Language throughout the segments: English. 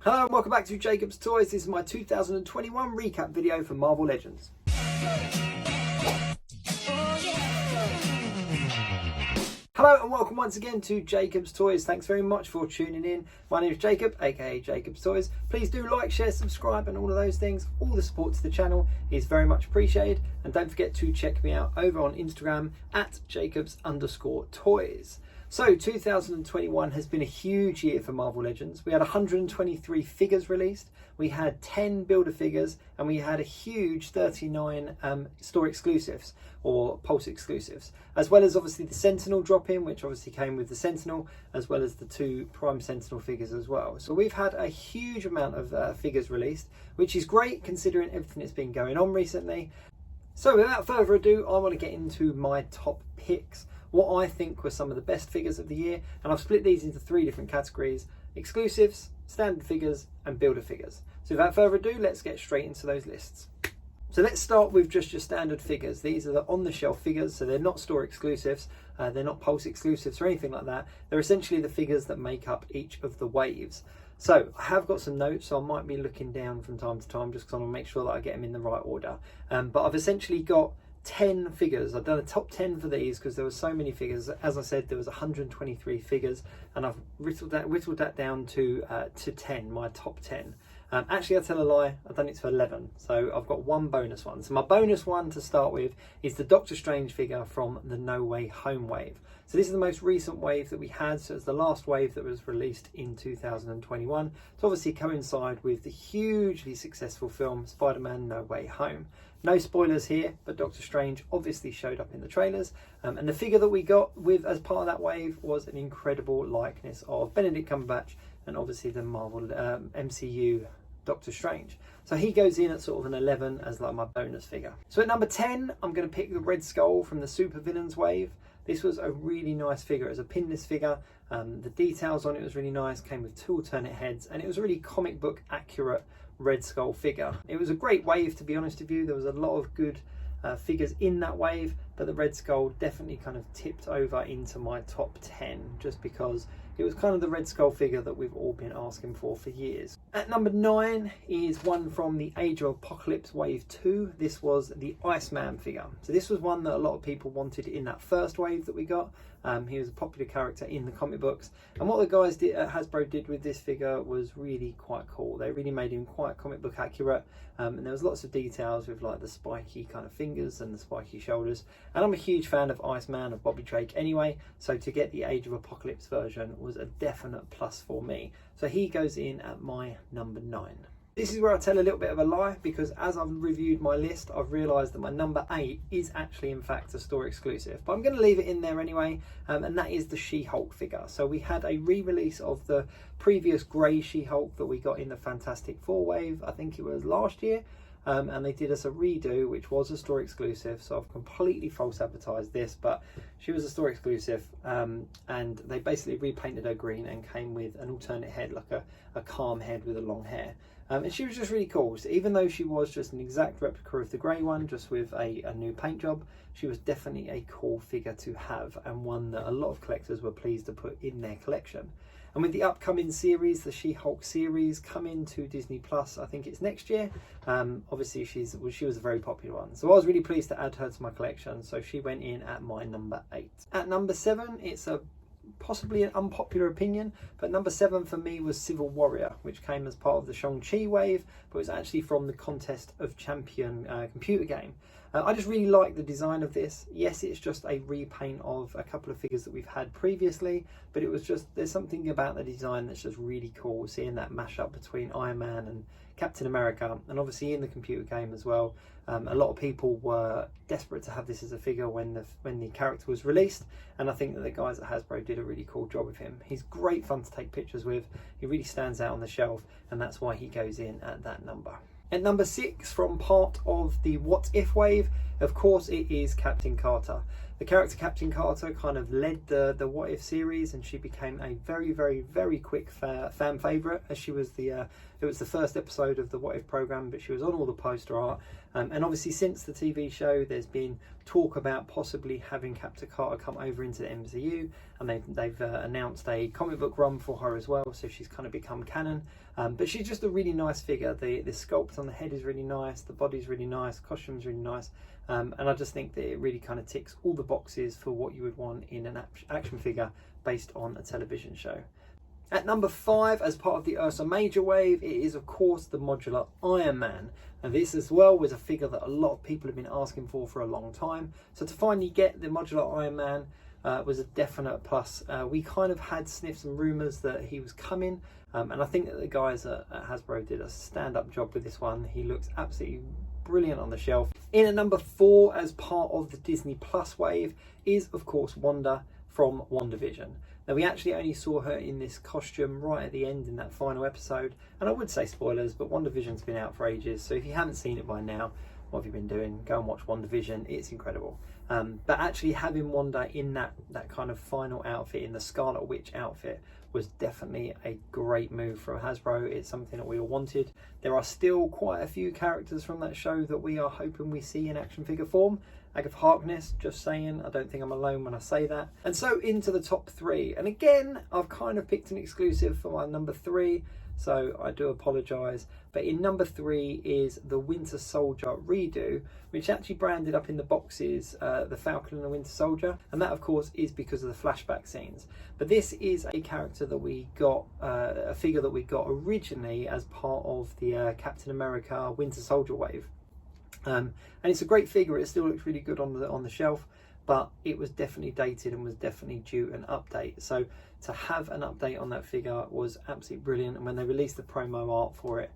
Hello and welcome back to Jacob's Toys. This is my 2021 recap video for Marvel Legends. Hello and welcome once again to Jacob's Toys. Thanks very much for tuning in. My name is Jacob, aka Jacob's Toys. Please do like, share, subscribe and all of those things. All the support to the channel is very much appreciated. And don't forget to check me out over on Instagram at Jacobs_toys. So 2021 has been a huge year for Marvel Legends. We had 123 figures released, we had 10 builder figures, and we had a huge 39 store exclusives or Pulse exclusives, as well as obviously the Sentinel drop in, which obviously came with the Sentinel, as well as the 2 Prime Sentinel figures as well. So we've had a huge amount of figures released, which is great considering everything that's been going on recently. So without further ado, I want to get into my top picks, what I think were some of the best figures of the year, and I've split these into 3 different categories: exclusives, standard figures and builder figures. So without further ado, let's get straight into those lists. So let's start with just your standard figures. These are the on-the-shelf figures, so they're not store exclusives, they're not Pulse exclusives or anything like that. They're essentially the figures that make up each of the waves. So I have got some notes, so I might be looking down from time to time just because I want to make sure that I get them in the right order. But I've essentially got 10 figures. I've done a top 10 for these because there were so many figures. As I said, there was 123 figures, and I've whittled that down to 10, my top 10. Actually, I tell a lie, I've done it to 11, so I've got 1 bonus one. So my bonus one to start with is the Doctor Strange figure from the No Way Home wave. So this is the most recent wave that we had, so it's the last wave that was released in 2021 to obviously coincide with the hugely successful film Spider-Man No Way Home. No spoilers here, but Doctor Strange obviously showed up in the trailers, and the figure that we got with as part of that wave was an incredible likeness of Benedict Cumberbatch and obviously the Marvel MCU Doctor Strange. So he goes in at sort of an 11 as like my bonus figure. So at number 10, I'm going to pick the Red Skull from the Super Villains wave. This was a really nice figure. It was a pinless figure. The details on it was really nice. Came with 2 alternate heads, and it was a really comic book accurate Red Skull figure. It was a great wave, to be honest with you. There was a lot of good figures in that wave, but the Red Skull definitely kind of tipped over into my top 10 just because it was kind of the Red Skull figure that we've all been asking for years. At number 9 is one from the Age of Apocalypse Wave 2. This was the Iceman figure. So this was one that a lot of people wanted in that first wave that we got. He was a popular character in the comic books, and what the guys did at Hasbro did with this figure was really quite cool. They really made him quite comic book accurate, and there was lots of details with like the spiky kind of fingers and the spiky shoulders. And I'm a huge fan of Iceman, of Bobby Drake anyway, so to get the Age of Apocalypse version was a definite plus for me. So he goes in at my number 9. This is where I tell a little bit of a lie, because as I've reviewed my list, I've realised that my number 8 is actually in fact a store exclusive, but I'm going to leave it in there anyway, and that is the She-Hulk figure. So we had a re-release of the previous grey She-Hulk that we got in the Fantastic Four wave, I think it was last year, and they did us a redo which was a store exclusive, so I've completely false advertised this, but she was a store exclusive, and they basically repainted her green and came with an alternate head, like a calm head with a long hair. And she was just really cool. So even though she was just an exact replica of the grey one, just with a new paint job, she was definitely a cool figure to have, and one that a lot of collectors were pleased to put in their collection. And with the upcoming series, the She-Hulk series coming to Disney Plus, I think it's next year, obviously she was a very popular one. So I was really pleased to add her to my collection, so she went in at my number 8. At number 7, it's a possibly an unpopular opinion, but number 7 for me was Civil Warrior, which came as part of the Shang-Chi wave, but was actually from the Contest of Champion computer game. I just really like the design of this. Yes, it's just a repaint of a couple of figures that we've had previously, but it was just, there's something about the design that's just really cool, seeing that mashup between Iron Man and Captain America, and obviously in the computer game as well. A lot of people were desperate to have this as a figure when the character was released, and I think that the guys at Hasbro did a really cool job with him. He's great fun to take pictures with. He really stands out on the shelf, and that's why he goes in at that number. At number 6, from part of the What If wave, of course it is Captain Carter. The character Captain Carter kind of led the What If series, and she became a very, very, very quick fan favourite, as she was it was the first episode of the What If programme, but she was on all the poster art. And obviously since the TV show, there's been talk about possibly having Captain Carter come over into the MCU, and they've announced a comic book run for her as well, so she's kind of become canon. But she's just a really nice figure. The sculpt on the head is really nice, the body's really nice, costume's really nice, and I just think that it really kind of ticks all the boxes for what you would want in an action figure based on a television show. At number 5, as part of the Ursa Major wave, it is of course the modular Iron Man. And this as well was a figure that a lot of people have been asking for a long time. So to finally get the modular Iron Man was a definite plus. We kind of had sniffs and rumours that he was coming, and I think that the guys at Hasbro did a stand-up job with this one. He looks absolutely brilliant on the shelf. In at number 4, as part of the Disney Plus wave, is of course Wanda from WandaVision. Now, we actually only saw her in this costume right at the end in that final episode, and I would say spoilers, but WandaVision's been out for ages, so if you haven't seen it by now, what have you been doing? Go and watch WandaVision, it's incredible. But actually having Wanda in that kind of final outfit, in the Scarlet Witch outfit, was definitely a great move from Hasbro. It's something that we all wanted. There are still quite a few characters from that show that we are hoping we see in action figure form. Agatha Harkness, just saying, I don't think I'm alone when I say that. And so into the top 3. And again, I've kind of picked an exclusive for my number 3, so I do apologise. But in number 3 is the Winter Soldier redo, which actually branded up in the boxes the Falcon and the Winter Soldier. And that, of course, is because of the flashback scenes. But this is a character that we got, a figure that we got originally as part of the Captain America Winter Soldier wave. And it's a great figure. It still looks really good on the shelf, but it was definitely dated and was definitely due an update. So to have an update on that figure was absolutely brilliant. And when they released the promo art for it,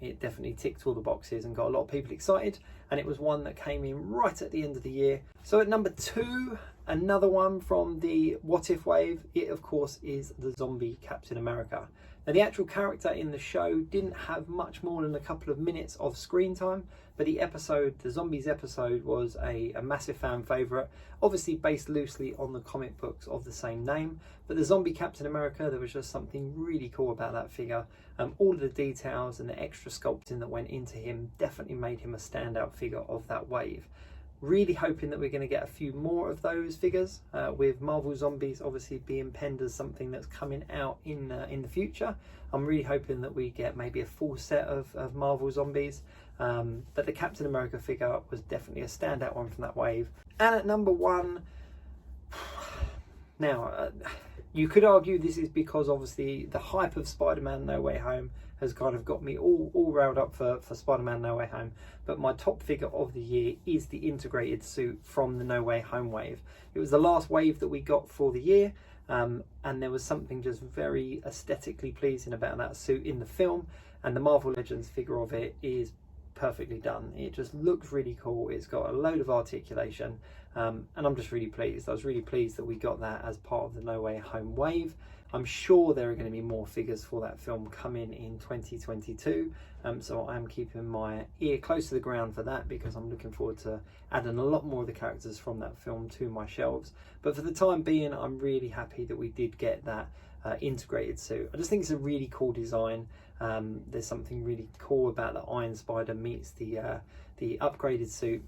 it definitely ticked all the boxes and got a lot of people excited. And it was one that came in right at the end of the year. So at number 2, another one from the What If wave, it of course is the zombie Captain America. Now, the actual character in the show didn't have much more than a couple of minutes of screen time, but the Zombies episode, was a massive fan favourite, obviously based loosely on the comic books of the same name. But the zombie Captain America, there was just something really cool about that figure. All of the details and the extra sculpting that went into him definitely made him a standout figure of that wave. Really hoping that we're going to get a few more of those figures, with Marvel Zombies obviously being penned as something that's coming out in the future. I'm really hoping that we get maybe a full set of Marvel Zombies. But the Captain America figure was definitely a standout one from that wave. And at number 1, now you could argue this is because obviously the hype of Spider-Man No Way Home has kind of got me all riled up for Spider-Man No Way Home. But my top figure of the year is the integrated suit from the No Way Home wave. It was the last wave that we got for the year, and there was something just very aesthetically pleasing about that suit in the film, and the Marvel Legends figure of it is perfectly done. It just looks really cool. It's got a load of articulation, and I'm just really pleased. I was really pleased that we got that as part of the No Way Home wave. I'm sure there are going to be more figures for that film coming in 2022, so I'm keeping my ear close to the ground for that, because I'm looking forward to adding a lot more of the characters from that film to my shelves. But for the time being, I'm really happy that we did get that integrated suit. I just think it's a really cool design. There's something really cool about the Iron Spider meets the upgraded suit,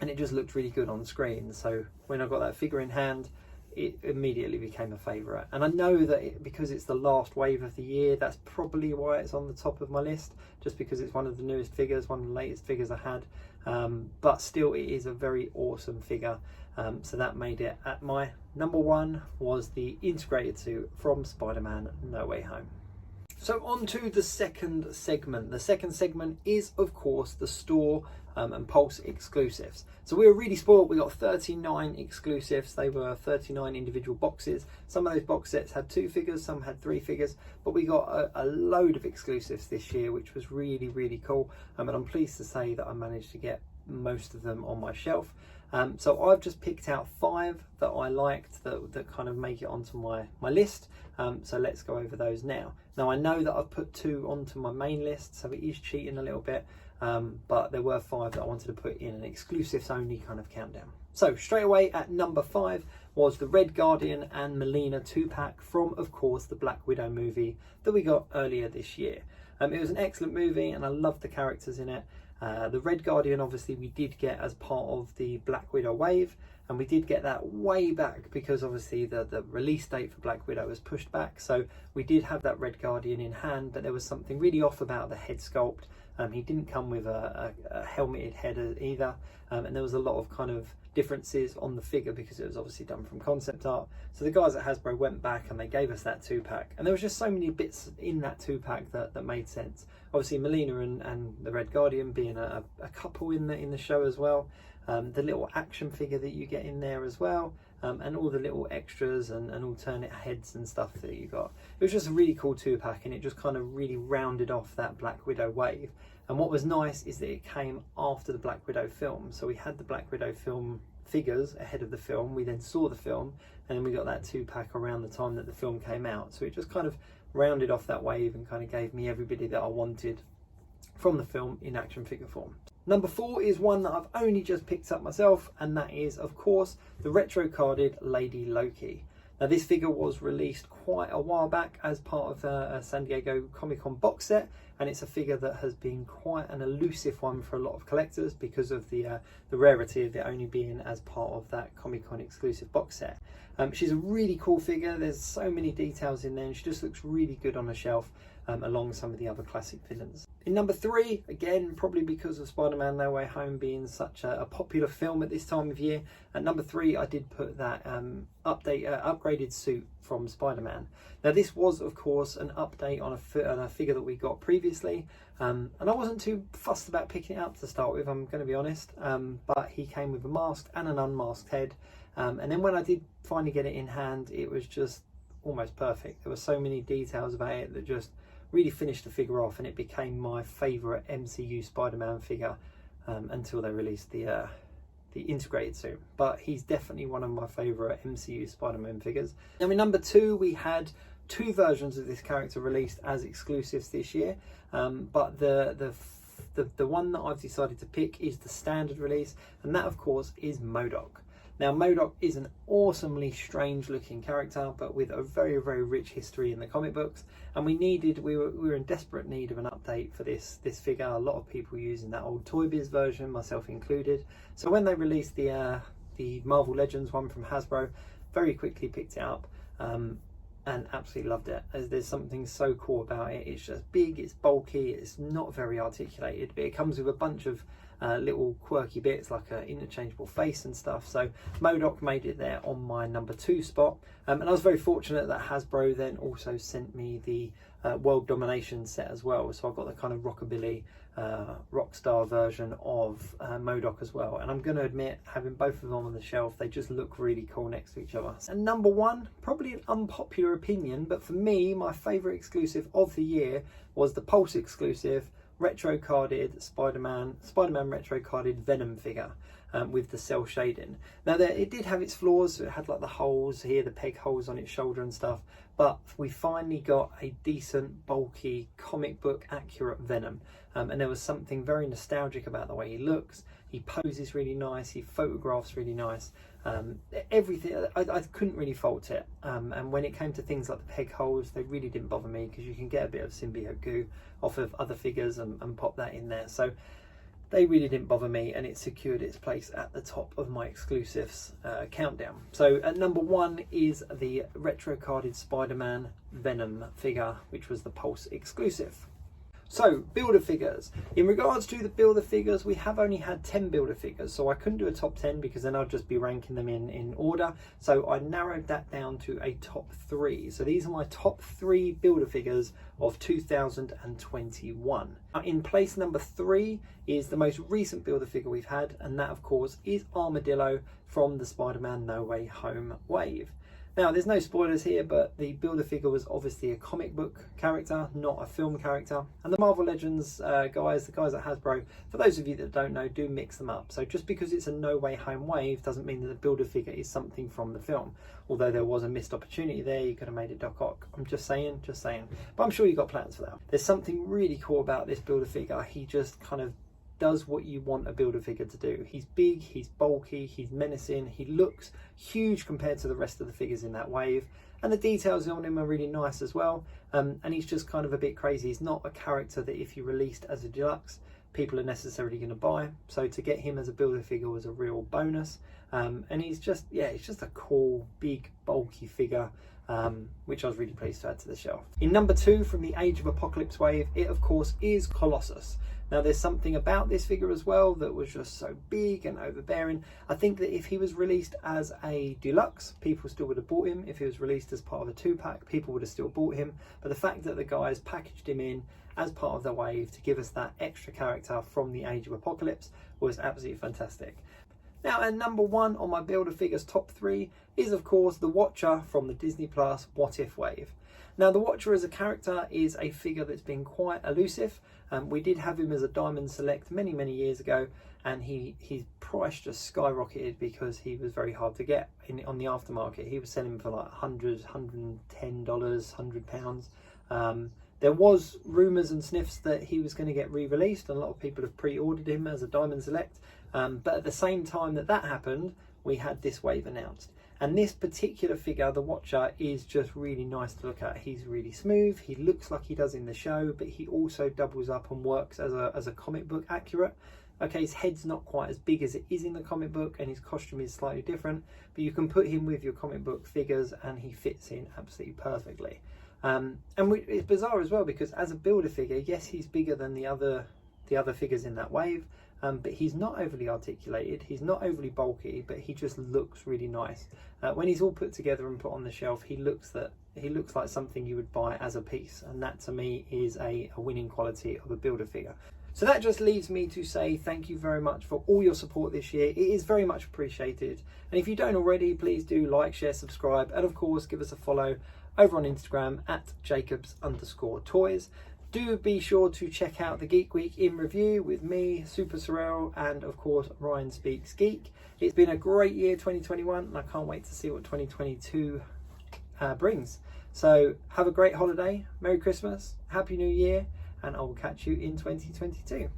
and it just looked really good on screen. So when I got that figure in hand, it immediately became a favourite. And I know that because it's the last wave of the year, that's probably why it's on the top of my list, just because it's one of the newest figures, one of the latest figures I had. But still, it is a very awesome figure. So that made it at my number 1, was the integrated suit from Spider-Man No Way Home. So on to the second segment. The second segment is, of course, the store and Pulse exclusives. So we were really spoiled. We got 39 exclusives. They were 39 individual boxes. Some of those box sets had 2 figures, some had 3 figures, but we got a load of exclusives this year, which was really, really cool. And I'm pleased to say that I managed to get most of them on my shelf. So I've just picked out 5 that I liked that kind of make it onto my list. So let's go over those now. Now, I know that I've put 2 onto my main list, so it is cheating a little bit, but there were 5 that I wanted to put in an exclusives only kind of countdown. So straight away at number 5 was the Red Guardian and Melina 2-pack from, of course, the Black Widow movie that we got earlier this year. It was an excellent movie and I loved the characters in it. The Red Guardian, obviously, we did get as part of the Black Widow wave, and we did get that way back because obviously the release date for Black Widow was pushed back. So we did have that Red Guardian in hand, but there was something really off about the head sculpt. He didn't come with a helmeted head either, and there was a lot of kind of differences on the figure because it was obviously done from concept art. So the guys at Hasbro went back and they gave us that 2-pack, and there was just so many bits in that 2-pack that made sense. Obviously Melina and the Red Guardian being a couple in the show as well, the little action figure that you get in there as well, and all the little extras and alternate heads and stuff that you got. It was just a really cool 2-pack, and it just kind of really rounded off that Black Widow wave. And what was nice is that it came after the Black Widow film. So we had the Black Widow film figures ahead of the film, we then saw the film, and then we got that 2-pack around the time that the film came out. So it just kind of rounded off that wave and kind of gave me everybody that I wanted from the film in action figure form. Number 4 is one that I've only just picked up myself, and that is, of course, the retro carded Lady Loki. Now this figure was released quite a while back as part of a San Diego Comic-Con box set, and it's a figure that has been quite an elusive one for a lot of collectors because of the rarity of it only being as part of that Comic-Con exclusive box set. She's a really cool figure. There's so many details in there, and she just looks really good on a shelf along some of the other classic villains. In number 3, again, probably because of Spider-Man No Way Home being such a popular film at this time of year, at number 3 I did put that upgraded suit from Spider-Man. Now this was, of course, an update on a figure that we got previously, and I wasn't too fussed about picking it up to start with, I'm going to be honest, but he came with a masked and an unmasked head, and then when I did finally get it in hand, it was just almost perfect. There were so many details about it that just really finished the figure off, and it became my favourite MCU Spider-Man figure until they released the integrated suit. But he's definitely one of my favourite MCU Spider-Man figures. Now in number 2 we had 2 versions of this character released as exclusives this year, but the one that I've decided to pick is the standard release, and that of course is MODOK. Now MODOK is an awesomely strange looking character, but with a very, very rich history in the comic books, and we were in desperate need of an update for this figure. A lot of people using that old Toy Biz version, myself included. So when they released the Marvel Legends one from Hasbro, very quickly picked it up and absolutely loved it. As there's something so cool about it. It's just big, it's bulky, it's not very articulated, but it comes with a bunch of little quirky bits like an interchangeable face and stuff. So MODOK made it there on my number 2 spot, and I was very fortunate that Hasbro then also sent me the World Domination set as well, so I got the kind of rockabilly rock star version of MODOK as well, and I'm going to admit, having both of them on the shelf, they just look really cool next to each other. And number 1, probably an unpopular opinion, but for me my favourite exclusive of the year was the Pulse exclusive retro carded Spider-Man retro carded Venom figure with the cell shading. Now it did have its flaws, so it had like the holes here, the peg holes on its shoulder and stuff, but we finally got a decent, bulky, comic book accurate Venom, and there was something very nostalgic about the way he looks. He poses really nice, he photographs really nice, everything, I couldn't really fault it, and when it came to things like the peg holes, they really didn't bother me because you can get a bit of symbiote goo off of other figures and pop that in there, so they really didn't bother me, and it secured its place at the top of my exclusives countdown. So at number 1 is the retro carded Spider-Man Venom figure, which was the Pulse exclusive. So, builder figures. In regards to the builder figures, we have only had 10 builder figures, so I couldn't do a top 10 because then I'd just be ranking them in order. So I narrowed that down to a top 3. So these are my top 3 builder figures of 2021. In place number 3 is the most recent builder figure we've had, and that of course is Armadillo from the Spider-Man No Way Home wave. Now, there's no spoilers here, but the builder figure was obviously a comic book character, not a film character. And the Marvel Legends the guys at Hasbro, for those of you that don't know, do mix them up. So just because it's a No Way Home wave doesn't mean that the builder figure is something from the film. Although there was a missed opportunity there, you could have made it Doc Ock. I'm just saying. But I'm sure you've got plans for that. There's something really cool about this builder figure. He just kind of does what you want a Build-A-Figure to do. He's big, he's bulky, he's menacing, he looks huge compared to the rest of the figures in that wave, and the details on him are really nice as well. And he's just kind of a bit crazy. He's not a character that if you released as a deluxe, people are necessarily going to buy. So to get him as a Build-A-Figure was a real bonus. And he's just, yeah, he's just a cool, big, bulky figure, which I was really pleased to add to the shelf. In number 2 from the Age of Apocalypse wave, it of course is Colossus. Now there's something about this figure as well that was just so big and overbearing. I think that if he was released as a deluxe, people still would have bought him. If he was released as part of a 2-pack, people would have still bought him. But the fact that the guys packaged him in as part of the wave to give us that extra character from the Age of Apocalypse was absolutely fantastic. Now, at number 1 on my Build-A-Figures top 3 is of course the Watcher from the Disney Plus What If wave. Now the Watcher as a character is a figure that's been quite elusive. We did have him as a Diamond Select many years ago, and his price just skyrocketed because he was very hard to get on the aftermarket. He was selling for like $100, $110, £100. There was rumours and sniffs that he was going to get re-released, and a lot of people have pre-ordered him as a Diamond Select. But at the same time that happened, we had this wave announced. And this particular figure, the Watcher, is just really nice to look at. He's really smooth, he looks like he does in the show, but he also doubles up and works as a comic book accurate. Okay, his head's not quite as big as it is in the comic book, and his costume is slightly different, but you can put him with your comic book figures and he fits in absolutely perfectly. It's bizarre as well, because as a Build-A-Figure, yes, he's bigger than the other figures in that wave, but he's not overly articulated, he's not overly bulky, but he just looks really nice. When he's all put together and put on the shelf, he looks like something you would buy as a piece, and that to me is a winning quality of a Build-A-Figure. So that just leaves me to say thank you very much for all your support this year. It is very much appreciated, and if you don't already, please do like, share, subscribe, and of course give us a follow over on Instagram at Jacobs_toys. Do be sure to check out the Geek Week in review with me, Super Sorrel, and of course Ryan Speaks Geek. It's been a great year 2021, and I can't wait to see what 2022 brings. So have a great holiday, Merry Christmas, Happy New Year, and I will catch you in 2022.